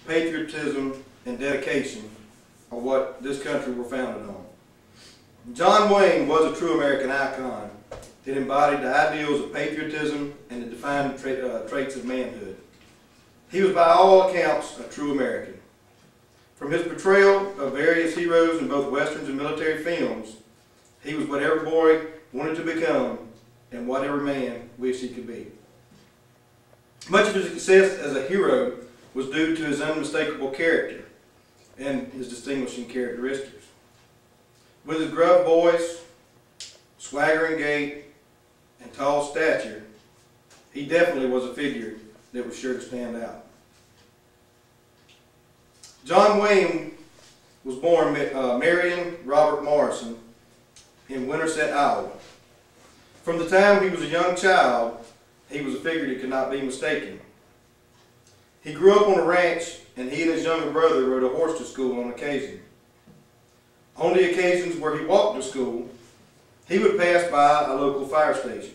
patriotism, and dedication are what this country were founded on. John Wayne was a true American icon. It embodied the ideals of patriotism and the defining traits of manhood. He was by all accounts a true American. From his portrayal of various heroes in both westerns and military films, he was what every boy wanted to become and what every man wished he could be. Much of his success as a hero was due to his unmistakable character and his distinguishing characteristics. With his gruff voice, swaggering gait, and tall stature, he definitely was a figure that was sure to stand out. John Wayne was born Marion Robert Morrison in Winterset, Iowa. From the time he was a young child, he was a figure that could not be mistaken. He grew up on a ranch, and he and his younger brother rode a horse to school on occasion. On the occasions where he walked to school, he would pass by a local fire station.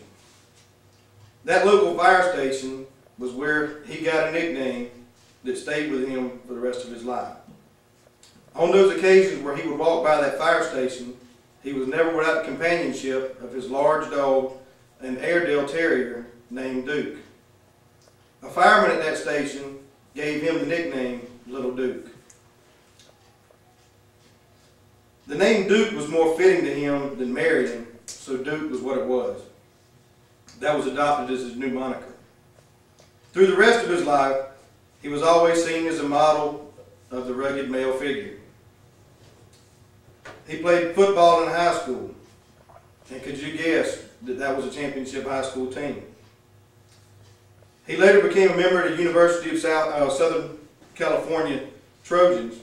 That local fire station was where he got a nickname that stayed with him for the rest of his life. On those occasions where he would walk by that fire station, he was never without the companionship of his large dog, an Airedale Terrier named Duke. A fireman at that station gave him the nickname Little Duke. The name Duke was more fitting to him than Marion, so Duke was what it was. That was adopted as his new moniker. Through the rest of his life, he was always seen as a model of the rugged male figure. He played football in high school, and could you guess that that was a championship high school team? He later became a member of the University of Southern California Trojans,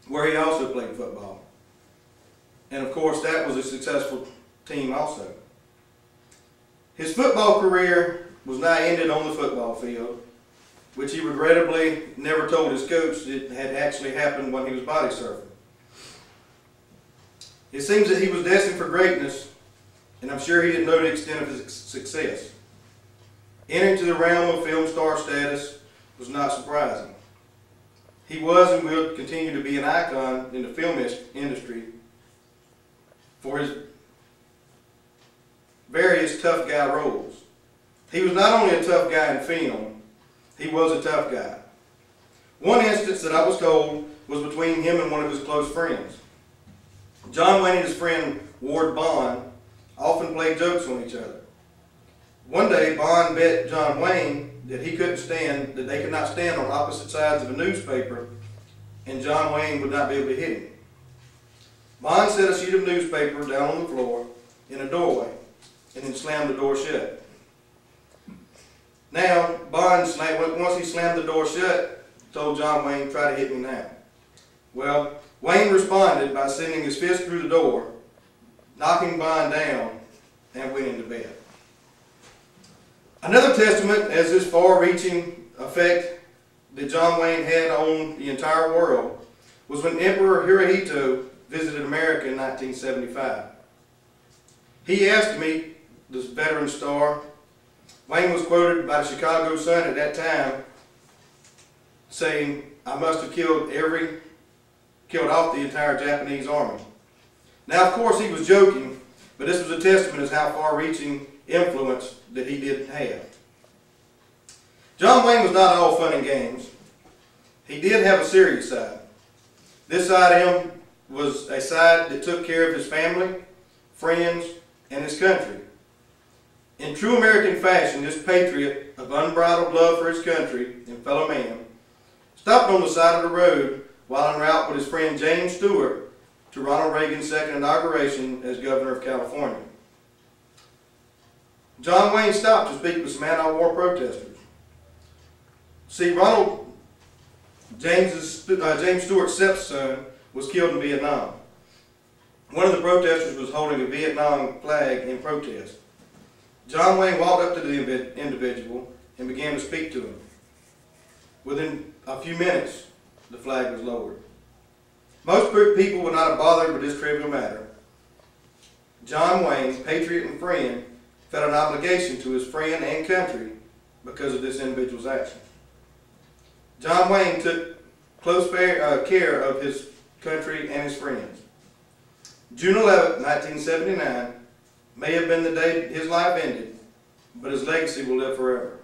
where he also played football. And of course, that was a successful team also. His football career was now ended on the football field, which he regrettably never told his coach it had actually happened when he was body surfing. It seems that he was destined for greatness, and I'm sure he didn't know the extent of his success. Entering to the realm of film star status was not surprising. He was and will continue to be an icon in the film industry for his various tough guy roles. He was not only a tough guy in film, he was a tough guy. One instance that I was told was between him and one of his close friends. John Wayne and his friend Ward Bond often played jokes on each other. One day, Bond bet John Wayne that they could not stand on opposite sides of a newspaper, and John Wayne would not be able to hit him. Bond set a sheet of newspaper down on the floor in a doorway, and then slammed the door shut. Now, Bond, once he slammed the door shut, told John Wayne, "Try to hit me now." Well, Wayne responded by sending his fist through the door, knocking Bond down, and went into bed. Another testament as this far-reaching effect that John Wayne had on the entire world was when Emperor Hirohito visited America in 1975. He asked to meet this veteran star. Wayne was quoted by the Chicago Sun at that time saying, "I must have killed off the entire Japanese army." Now, of course, he was joking, but this was a testament as how far-reaching influence that he did have. John Wayne was not all fun and games. He did have a serious side. This side of him was a side that took care of his family, friends, and his country. In true American fashion, this patriot of unbridled love for his country and fellow man stopped on the side of the road while en route with his friend James Stewart to Ronald Reagan's second inauguration as governor of California. John Wayne stopped to speak with some anti-war protesters. See, James Stewart's stepson was killed in Vietnam. One of the protesters was holding a Vietnam flag in protest. John Wayne walked up to the individual and began to speak to him. Within a few minutes, the flag was lowered. Most people would not have bothered with this trivial matter. John Wayne, patriot and friend, felt an obligation to his friend and country because of this individual's action. John Wayne took close care of his country and his friends. June 11, 1979 may have been the day his life ended, but his legacy will live forever.